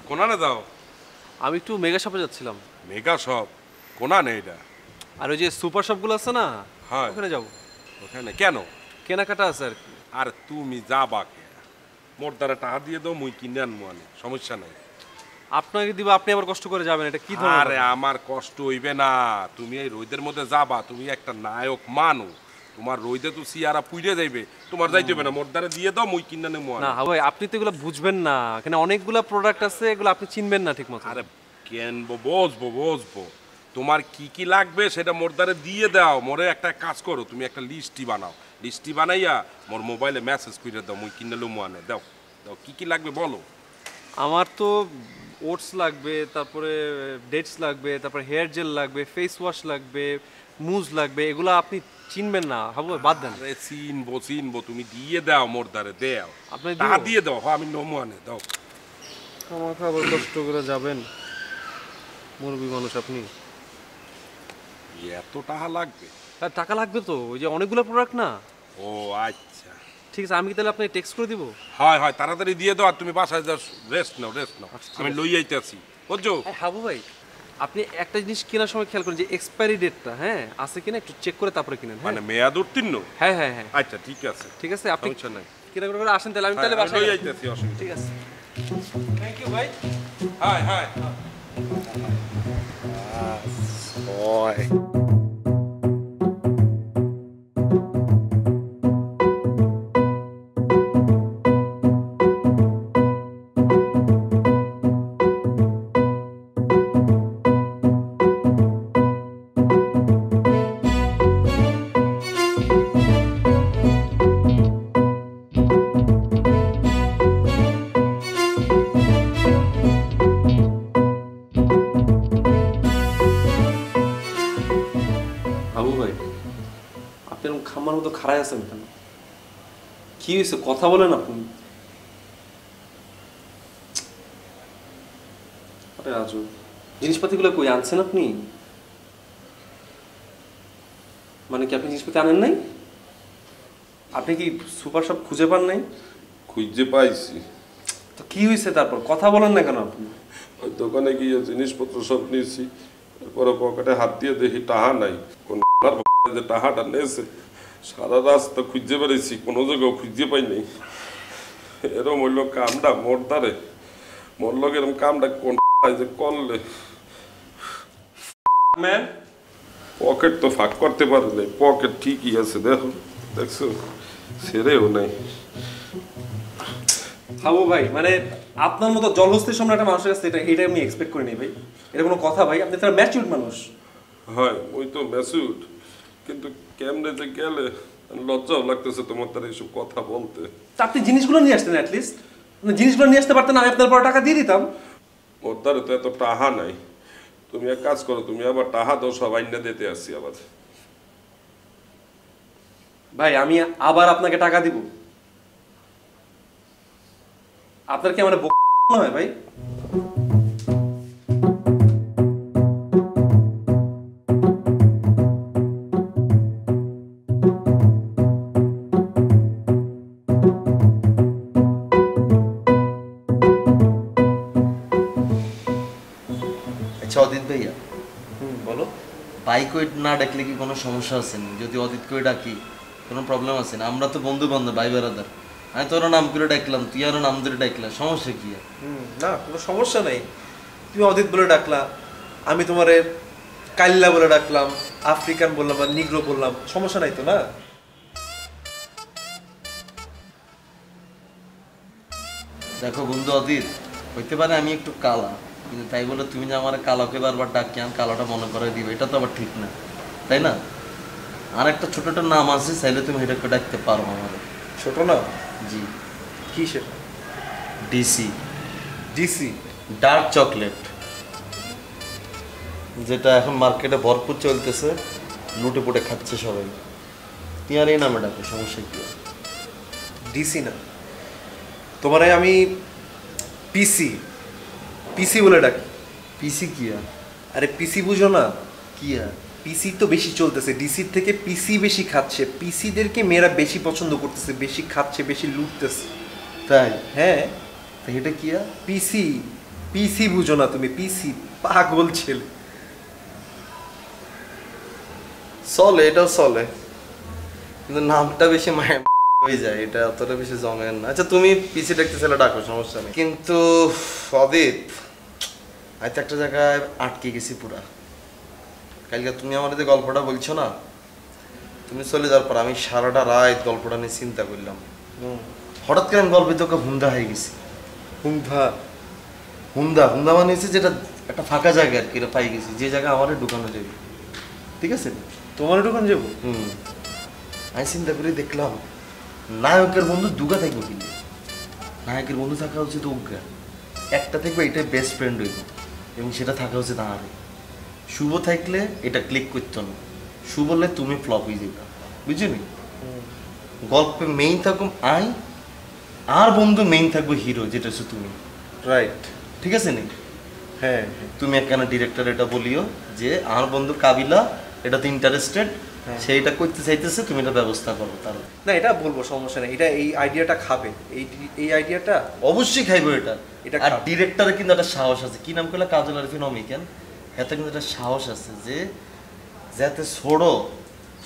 কোনানে যাও? আমি একটু মেগা শপে যাচ্ছিলাম। Mega shop? কোনানে এটা? আর ওই যে সুপার শপগুলো আছে না, হ্যাঁ ওখানে যাবো। ওখানে কেন? কেনাকাটা আছে আর কি। আর তুমি যাবা কে? মোর দ্বারা টাকা দিয়ে দাও, মুই কিনে আনবো, আনে সমস্যা নাই। আপনাকে দিব, আপনি আবার কষ্ট করে যাবেন, এটা কি ধরনের আরে কথা? আমার কষ্ট হইবে না, তুমি এই রোদের মধ্যে যাবা, তুমি একটা নায়ক মানু, তোমার রোদে তো সিয়ারা পুইরে যাইবে, তোমার যাইতে হবে না, মোর দ্বারা দিয়ে দাও, মুই কিনে নেবো। না ভাই, আপনি তো এগুলো বুঝবেন না, এখানে অনেকগুলা প্রোডাক্ট আছে, এগুলো আপনি চিনবেন না ঠিক মতো। আরে কেনবো, বসবো তোমার কি কি লাগবে সেটা মোর দ্বারা দিয়ে দাও। মোরে একটা কাজ করো, তুমি একটা লিস্টই বানাও, লিস্টই বানাইয়া মোর মোবাইলে মেসেজ করে দাও, মুই কিনে নেবো, আনে দাও। দাও কি কি লাগবে বলো। আমার তো ওটস লাগবে, তারপরে ডেটস লাগবে, তারপরে হেয়ার জেল লাগবে, ফেস ওয়াশ লাগবে, মুজ লাগবে, এগুলো আপনি চিনবেন না হাবু ভাই, বাদ দেন। আরে চিনবো, তুমি দিয়ে দাও, মোর দ্বারে দাও, আপনি টাকা দিয়ে দাও। হ্যাঁ আমি নমো, আনে দাও। আমাকে আবার কষ্ট করে যাবেন, মুরব্বী মানুষ আপনি। এত টাকা লাগবে? আর টাকা লাগবে তো, ওই যে অনেকগুলো প্রোডাক্ট না। ও আচ্ছা ঠিক আছে, আমি কি তাহলে আপনাকে টেক্সট করে দিব? হয় তাড়াতাড়ি দিয়ে দাও, আর তুমি বাসায় যাও, রেস্ট নাও। আমি লই আইতে আছি, বুঝছো? হাবু ভাই, আপনি একটা জিনিস কেনার সময় খেয়াল করেন যে এক্সপায়ারি ডেটটা হ্যাঁ আছে কিনা, একটু চেক করে তারপরে কিনেন। মানে মেয়াদ উত্তীর্ণ? হ্যাঁ হ্যাঁ হ্যাঁ। আচ্ছা ঠিক আছে, ঠিক আছে, আপনি সমস্যা নাই। কেনাকাটা করে আসেন তাহলে, আমি তাহলে বাসায় লই যাই। আইতে আছি, অসুবিধা। ঠিক আছে, থ্যাংক ইউ ভাই। হাই ওই হাবু ভাই, আপনি এরকম খাম্মার মতো খাড়াই আছেন কেন? কি হয়েছে, কথা বলেন আপনি। আরে আজু, জিনিসপাতিগুলো কই আনছেন আপনি? মানে কি আপনি জিনিসপাতি আনেন নাই? আপনি কি সুপার শপ খুঁজে পান নাই? খুঁজে পাইছি। তো কি হয়েছে তারপর, কথা বলেন না কেন আপনি? ওই দোকানে গিয়ে জিনিসপত্র সব নিয়েছি, এরপরে পকেটে হাত দিয়ে দেখি টাহা নাই। কোন যে টাহাটা নেছে, সারা রাস্তা খুঁজে বেড়েছি, কোনো জায়গাও খুঁজে পাই নাই। এরম হইল কামটা মোর দ্বারে, মোর লোক এরম কামটা কোন যে করলে। ম্যাম, পকেট তো ফাঁক করতে পারে নাই, পকেট ঠিকই আছে, দেখছো ছেড়েও নাই। হাবু ভাই, মানে আপনার মতো জলহস্তির সামনে একটা মানুষের কাছে এটা আমি এক্সপেক্ট করিনি ভাই। এটা কোনো কথা ভাই? আপনি তার ম্যাচিউরড মানুষ। হয় ওই তো ম্যাসুড, কিন্তু কেমনে যে গেলে লজ্জাও লাগতেছে তোমার তার এইসব কথা বলতে। তা আপনি জিনিসগুলো নিয়ে আসতেন, অ্যাটলিস্ট জিনিসগুলো নিয়ে আসতে পারতেন, আমি আপনার পরে টাকা দিয়ে দিতাম। ওর দ্বারে তো এত টাহা নাই। তুমি এক কাজ করো, তুমি আবার টাহা দাও, সব আইনা দিতে আসছি আবার। ভাই আমি আবার আপনাকে টাকা দিব? আপনার কি আমার মনে হয় ভাই? আচ্ছা অদিত ভাইয়া, বলো। বাইক ওয়েট না ডাকলে কি কোনো সমস্যা আছে না? যদি অদিতকে ডাকি কোনো প্রবলেম আছে না? আমরা তো বন্ধু বান্ধব, ভাই বেড়াদার। আমি তোর নাম করে ডাকলাম, তুই আরো নাম ধরে ডাকলাম, সমস্যা কি? না, কোনো সমস্যা নেই। তুমি অদিত বলে ডাকলা, আমি তোমার কাল্লা বলে ডাকলাম, আফ্রিকান বললাম বা নিগ্রো বললাম, সমস্যা নাই তো? না দেখো বন্ধু অদিত, হইতে পারে আমি একটু কালা, কিন্তু তাই বলে তুমি যে আমার কালাকে বারবার ডাকি, আমি কালাটা মনে করে দিবে, এটা তো আবার ঠিক না, তাই না? আর একটা ছোট একটা নাম আছে, চাইলে তুমি এটাকে ডাকতে পারো আমার। ছোট না? জি। কি সেটা? ডিসি। ডিসি? ডার্ক চকলেট, যেটা এখন মার্কেটে ভরপুর চলতেছে, লুটে পুটে খাচ্ছে সবাই। তুই আর এই নামে ডাকে, সমস্যা কি? ডিসি না, তোমার আমি পিসি পিসি বলে ডাকি। পিসি কি? আরে পিসি বুঝো না? কি পিসি তো বেশি চলতেছে, ডিসির থেকে পিসি বেশি খাচ্ছে। পিসিদেরকে মেয়েরা বেশি পছন্দ করতেছে, বেশি খাচ্ছে, বেশি লুটতেছে। তাই? হ্যাঁ। তো এটা কি? পিসি, পিসি বুঝো না তুমি, পিসি পাগল ছেলে। চলে, এটাও চলে, কিন্তু নামটা বেশি মায়ের হয়ে যায়, এটা অতটা বেশি জমে না। আচ্ছা তুমি পিসি দেখতেছিলে, ডাকো, সমস্যা নেই। কিন্তু অদিত, আজ একটা জায়গায় আটকে গেছি পুরা। কালকে তুমি আমার যে গল্পটা বলছো না, তুমি চলে যাওয়ার পর আমি সারাটা রাত গল্পটা নিয়ে চিন্তা করলাম। হঠাৎ করে আমি গল্পে তোকে হুন্দা হয়ে গেছি। হুন্দা? হুন্দা হুন্দা মানে হচ্ছে যেটা একটা ফাঁকা জায়গা আর কি, এটা পাই গেছি, যে জায়গা আমার ঢুকানো যাবে। ঠিক আছে, তোমার দোকান যাবো? আমি চিন্তা করে দেখলাম নায়কের বন্ধু দুগা থাকবো, কিন্তু নায়কের বন্ধু থাকা উচিত অজ্ঞা, একটা থাকবে এটাই বেস্ট ফ্রেন্ড হইব, এবং সেটা থাকা উচিত আরে। শুভ থাকলে এটা ক্লিক করতো না, শুভ বললে তুমি ফ্লপ হয়ে যাবে, বুঝলি? গল্পে মেইন থাকুম আই, আর বন্ধু মেইন থাকবো হিরো, যেটা হচ্ছে তুমি। রাইট, ঠিক আছে নি? হ্যাঁ। তুমি একখানা ডিরেক্টর এটা বলিও যে আমার বন্ধু কাবিলা এটাতে ইন্টারেস্টেড, সেইটা করতে চাইতেছে, তুমি এটা ব্যবস্থা করো তার। না এটা বলবো, সমস্যা নেই, এটা এই আইডিয়াটা খাবে, এই আইডিয়াটা অবশ্যই খাইবো এটা। এটা আর ডিরেক্টরের কিন্তু একটা সাহস আছে, কি নাম করলে, কাজল আরিফিন অমিকেন, এতে কিন্তু একটা সাহস আছে যে যাতে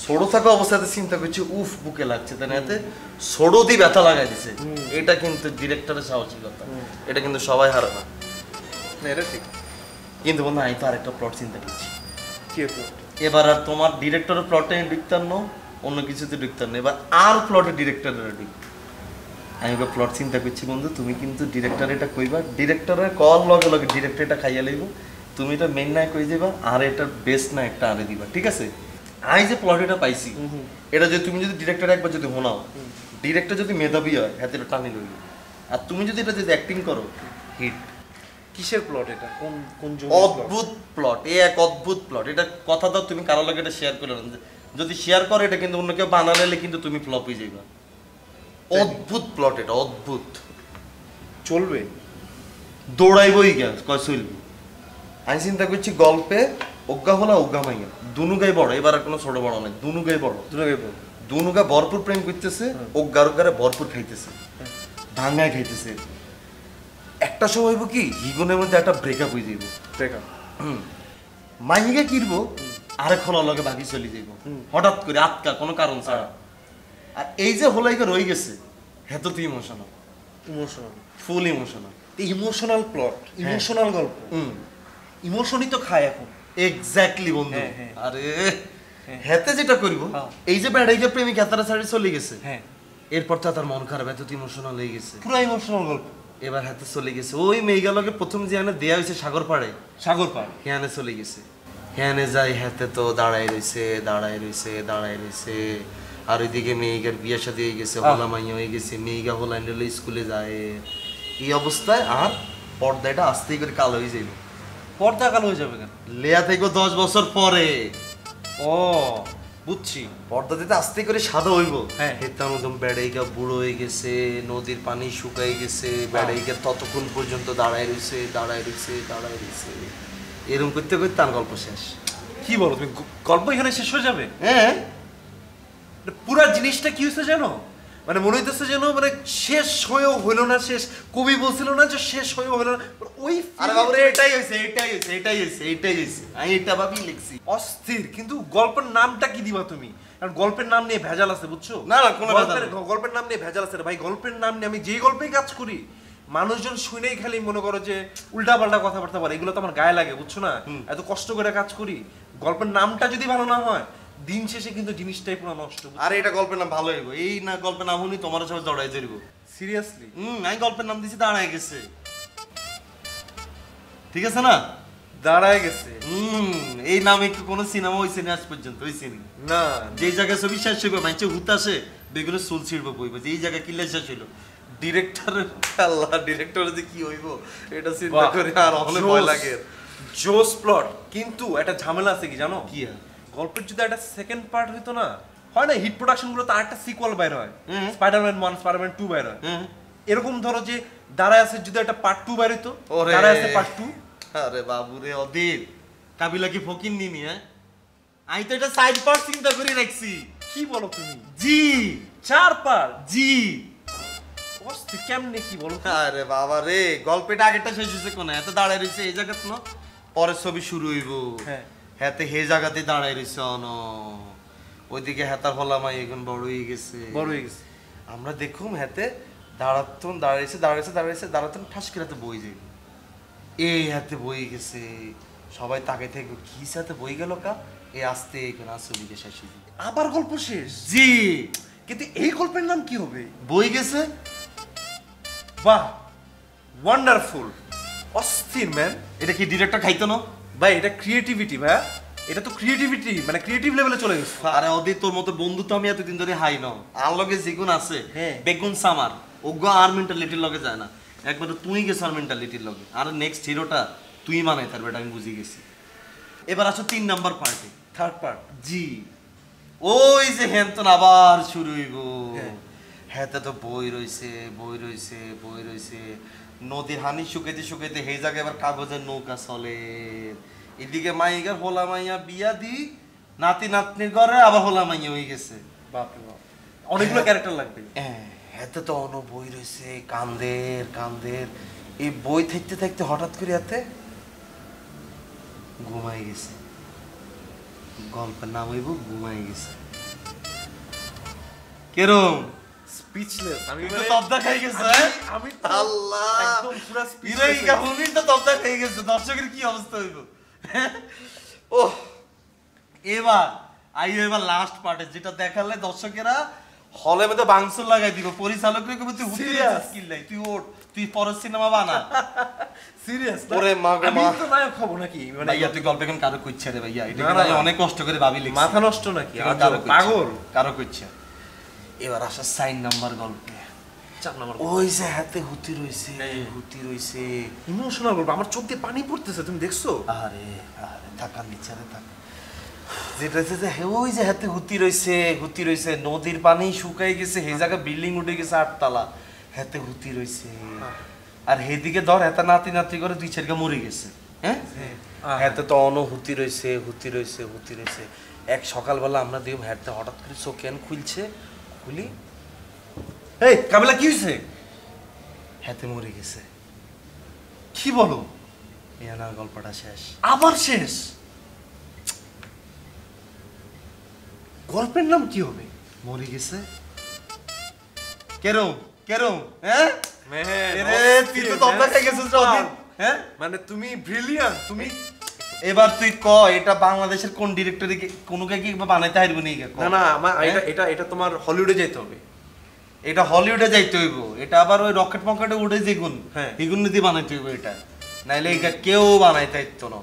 ছোড়ো থাকা অবস্থাতে চিন্তা করছি উফ বুকে লাগছে, তাই না, এতে ছোড়ো দিয়ে ব্যথা লাগাই দিছে, এটা কিন্তু ডিরেক্টরের সাহসিকতা, এটা কিন্তু সবাই হারে না। এটা ঠিক। কিন্তু বন্ধু আমি তো আরেকটা প্লট চিন্তা করছি। কি প্লট? এবার আর তোমার ডিরেক্টরের প্লটে ঢুকতাম না, অন্য কিছুতে ঢুকতাম না, এবার আর প্লটে ডিরেক্টরের ঢুক। আমি এবার প্লট চিন্তা করছি বন্ধু, তুমি কিন্তু ডিরেক্টর এটা কইবা, ডিরেক্টরের কল লগে লগে ডিরেক্টর এটা খাইয়া লইব, তুমি এটা মেইন নায়ক কই যাবা, আর এটা বেস্ট না একটা আরে দিবা, ঠিক আছে? আমি যে প্লট এটা পাইছি, এটা যদি তুমি যদি ডিরেক্টর একবার যদি শোনাও, ডিরেক্টর যদি মেধাবী হয় হাতে এটা টানি লইব, আর তুমি যদি এটা যদি অ্যাক্টিং করো, হিট। কিসের প্লট এটা? কোন কোন অদ্ভুত প্লট, এক অদ্ভুত প্লট, এটা কথা দাও তুমি কারো লাগে এটা শেয়ার করে না, যদি শেয়ার করে এটা কিন্তু অন্য কেউ বানালে কিন্তু তুমি ফ্লপ হয়ে যাবে। অদ্ভুত প্লট এটা, অদ্ভুত। চলবে? দৌড়াইবই গা, কয় চলবে। আমি চিন্তা করছি গল্পে অজ্ঞা হলা অজ্ঞা মাইয়া দুনুগাই বড়, এবার আর কোনো ছোট বড় নাই, দুনুগাই বড়, দুনুগা ভরপুর প্রেম করতেছে, অজ্ঞার অজ্ঞারে ভরপুর খাইতেছে, ভাঙায় খাইতেছে। একটা সময় হইব কি হিগুনের মধ্যে একটা ব্রেকআপ হয়ে যাইব, ব্রেকআপ, মাইকে কিনবো আরেকক্ষণ অলগে বাকি চলে যাইব, হঠাৎ করে আটকা কোনো কারণ ছাড়া। আর এই যে হোলাইকে রয়ে গেছে, হ্যাঁ তো তুই ইমোশনাল, ফুল ইমোশনাল, ইমোশনাল প্লট, ইমোশনাল গল্প, ইমোশনই তো খায় এখন। এক্স্যাক্টলি বন্ধু। আরে হেতে যেটা করব, এই যে বেড়াইকে প্রেমিক এতটা ছাড়ি চলে গেছে, এরপর তো তার মন খারাপ, এত ইমোশনাল হয়ে গেছে, পুরো ইমোশনাল গল্প। এবার হাতে চলে গেছে ওই মেয়েগুলোকে প্রথম যে আনে দেয়া হয়েছে সাগর পাড়ে, হ্যাঁ চলে গেছে, হ্যাঁ যাই হাতে তো দাঁড়ায় রয়েছে, আর ওইদিকে মেয়েগার বিয়ে শাদী হয়ে গেছে, হোলা মাইয়া হয়ে গেছে, মেয়েগা হোলা নিলে স্কুলে যায়, এই অবস্থায় আর পর্দাটা আস্তে করে কালো হয়ে যাবে। পর্দা কালো হয়ে যাবে কেন? লেয়া থেকে 10 বছর পরে। ও বুঝছি, পর্দা দিতে আস্তে করে সাদা হইব। হেতার মতন বেড়াইকা বুড়ো হয়ে গেছে, নদীর পানি শুকাই গেছে, বেড়াইকা ততক্ষণ পর্যন্ত দাঁড়ায় রয়েছে, এরকম করতে করতে তার গল্প শেষ। কি বলো তুমি, গল্প এখানে শেষ হয়ে যাবে? হ্যাঁ, পুরা জিনিসটা কি হয়েছে জানো, মানে মনে হইতেছে যেন মানে শেষ হয়েও হইল না, শেষ কবি বলছিল না যে শেষ হয়েও হইল না, ওই আরে বাবুরে এটাই হয়েছে। আমি এটা ভাবি লিখছি, অস্থির। কিন্তু গল্পের নামটা কি দিবা তুমি? কারণ গল্পের নাম নিয়ে ভেজাল আছে, বুঝছো? না কোনো গল্পের নাম নিয়ে ভেজাল আছে ভাই। গল্পের নাম নিয়ে আমি যেই গল্পেই কাজ করি, মানুষজন শুনেই খালি মনে করো যে উল্টা পাল্টা কথাবার্তা বলে, এগুলো তো আমার গায়ে লাগে, বুঝছো না? এত কষ্ট করে কাজ করি, গল্পের নামটা যদি ভালো না হয়, দিন শেষে কিন্তু জিনিসটাই পুরো নষ্ট। আরে এটা গল্পের নাম ভালো হইব, এই না গল্পের নাম শুনি তোমার সবাই দৌড়াই ধরব। সিরিয়াসলি? আমি গল্পের নাম দিছি দাঁড়ায় গেছে, ঠিক আছে না? দাঁড়ায় গেছে। এই নামে কি কোনো সিনেমা হইছে না আজ পর্যন্ত? হইছে না। যেই জায়গায় ছবি শেষ হইবে মাইছে হুতাসে বেগুনে চুল ছিড়বে বইবে, যেই জায়গায় কিলে শেষ হইলো, ডিরেক্টর আল্লাহ ডিরেক্টর যে কি হইব এটা চিন্তা করে আর অনেক ভয় লাগে। জোস প্লট, কিন্তু একটা ঝামেলা আছে কি জানো? কি? গল্পের যদি একটা সেকেন্ড পার্ট হইতো না, হয় না হিট প্রোডাকশন গুলো, তার একটা সিকুয়াল বাইর হয়, স্পাইডারম্যান 1 স্পাইডারম্যান 2 বাইর হয়, এরকম ধরো যে দাঁড়ায় আছে যদি একটা পার্ট 2 বাইর হইতো, দাঁড়ায় আছে পার্ট 2। আরে বাবুরে অদিত, কাবিলা কি ফকির নিনি? হ্যাঁ, আমি তো এটা সাইড পার্ট চিন্তা করে রাখছি। কি বলো তুমি? জি 4 পার্ট? জি। ও অস্থির কেমনে কি বলো তো? আরে বাবা রে, গল্পটা আগেরটা শেষ হয়েছে কোন এত দাঁড়ায় রয়েছে এই জায়গা তো পরের ছবি শুরু হইব। হ্যাঁ। হাতে হে জায়গাতে দাঁড়ায় রয়েছে অন, ওইদিকে হেতার হলামাই এখন বড় হয়ে গেছে। বড় হয়ে গেছে। আমরা দেখুম হাতে দাঁড়াতন দাঁড়াতন ঠাস করে হাতে বই যাইব, এই হাতে বই গেছে, সবাই তাকে থেকে কি সাথে বই গেল কা, এই আস্তে এখন আসলে শেষ হয়ে যাবে। আবার গল্প শেষ? জি। কিন্তু এই গল্পের নাম কি হবে? বই গেছে। বাহ, ওয়ান্ডারফুল, অস্থির ম্যান। এটা কি ডিরেক্টর খাইতো না? ভাই এটা ক্রিয়েটিভিটি ভাই, এটা তো ক্রিয়েটিভিটি মানে ক্রিয়েটিভ লেভেলে চলে গেছে। আরে অদিত, তোর মতো বন্ধু তো আমি এতদিন ধরে হাই ন, আর লগে যেগুন আছে হ্যাঁ। বেগুন সামার ওগ্য আর মেন্টালিটির লগে যায় না, একবার তুই গেছ আর মেন্টালিটির লগে, আর নেক্সট হিরোটা তুই মানাই তার বেটা আমি বুঝে গেছি। এবার আসো 3 নাম্বার পার্টি, থার্ড পার্ট। জি। ওই যে হেনতন আবার শুরু হইব। হ্যাঁ। হেতে তো বই রইছে, নদীর হানি শুকাইতে সেই জায়গায় এবার কাগজের নৌকা চলে, এদিকে মাইগার হোলা মাইয়া বিয়া দি, নাতি নাতনির ঘরে আবার হোলা মাইয়া হয়ে গেছে। বাপরে বাপ, অনেকগুলো ক্যারেক্টার লাগবে। হেতে তো অন বই রইছে, কান্দের এই বই থাকতে হঠাৎ করে হাতে ঘুমাই গেছে। গল্পের নাম হইব ঘুমাই গেছে। কেরম স্পিচলেস আমি, তো তবদা খাই গেছে। আমি আল্লাহ, একদম পুরো হিরোই স্পিচলেস। কাপুনির তো তবদা খাই গেছে, দর্শকের কি অবস্থা হইব। ওহ, এবার লাস্ট পার্টে যেটা দেখালে দর্শকেরা হলে মধ্যে বাংসুর লাগাই দিব, পরিচালকরে কবে তুই Serious? স্কিল নাই, তুই ওঠ, তুই পরের সিনেমা বানা। সিরিয়াস? ওরে মা গো আমি মা। তো নায়ক হব নাকি? মানে ভাইয়া তুই গল্প এখন কারো কইছে রে ভাইয়া, এটা না, কিন্তু না, আমি না। অনেক কষ্ট করে ভাবি লিখছি। মাথা নষ্ট নাকি? এটা আজব, কারো কইছে, পাগল। কারো কইছে। এবার আসা 4 নাম্বার গল্পে, 4 নাম্বার। ওই যে হাতে হুতি রইছে, ইমোশনাল গল্প, আমার চোখ দিয়ে পানি পড়তেছে, তুমি দেখছো? আরে থাকা নিচারে থাক, যেটা হচ্ছে যে ওই যে হাতে হুতি রইছে, নদীর পানি শুকাই গেছে, সেই জায়গা বিল্ডিং উঠে গেছে 8 তলা, হাতে হুতি রইছে, আর হেদিকে ধর হেতা নাতি করে 2-4 মরে গেছে। হ্যাঁ, হাতে তো অন হুতি রইছে। এক সকালবেলা আমরা দেখব হাতে হঠাৎ করে চোখ কেন খুলি, এই কাবিলা কি হইছে? হাতে মরে গেছে। কি বলো? মিয়ানার গল্পটা শেষ। আবার শেষ? গল্পের নাম কি হবে? মরে গেছে। কেরম হ্যাঁ, তুই তো তবদা খাই গেছিস রদিন। হ্যাঁ, মানে তুমি ব্রিলিয়ান্ট, তুমি। এবার তুই ক, এটা বাংলাদেশের কোন ডিরেক্টরে কোনকে কি বানাইতে হারবো নি? না আমার এটা তোমার হলিউডে যেতে হবে। এটা হলিউডে যাইতে হইব, এটা আবার ওই রকেট পকেটে উঠে যেগুন, হ্যাঁ, এগুন দিয়ে বানাইতে হইব এটা, নাইলে এটা কেউ বানাইতে হইতো না।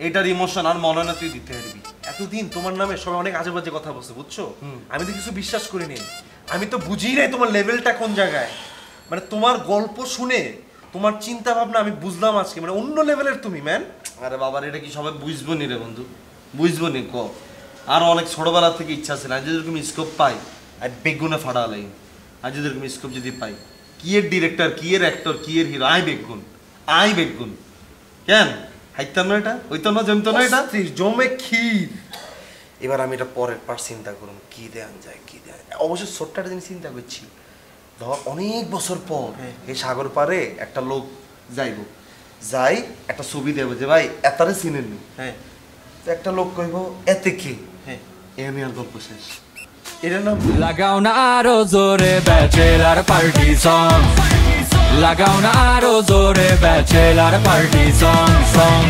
এটার ইমোশন আর মনে না তুই দিতে পারবি। এতদিন তোমার নামে সবাই অনেক আজে বাজে কথা বলছে, বুঝছো? আমি তো কিছু বিশ্বাস করিনি, আমি তো বুঝি নাই তোমার লেভেলটা কোন জায়গায়। মানে তোমার গল্প শুনে তোমার চিন্তা ভাবনা আমি বুঝলাম আজকে, মানে অন্য লেভেলের তুমি ম্যান। আরে বাবার, এটা কি সবাই বুঝবো নি রে বন্ধু, বুঝবো নি ক? আর অনেক ছোটবেলা থেকে ইচ্ছা ছিল, আজ যদি এরকম স্কোপ পাই আর বেগুনে ফাড়া লাই, আজ যদি এরকম স্কোপ যদি পাই, কি এর ডিরেক্টর, কি এর অ্যাক্টর, কি এর হিরো, আই বেগুন কেন হাইতাম না, এটা হইতো না, জমতো না, এটা জমে ক্ষীর। এবার আমি এটা পরের পার চিন্তা করুন, কি দেন যায়। অবশ্য ছোট্ট একটা জিনিস চিন্তা করছি, ধর অনেক বছর পর এই সাগর পারে একটা লোক যাই একটা ছবি দেবো যে ভাই এতারে চিনেননি। হ্যাঁ, একটা লোক কইব এতে কি, হ্যাঁ, আমি আর গল্প শেষ। এটার নাম লাগাও না আরো জোরে ব্যাচেলার পার্টি সং, লাগাও না আরো জোরে ব্যাচেলার পার্টি সং।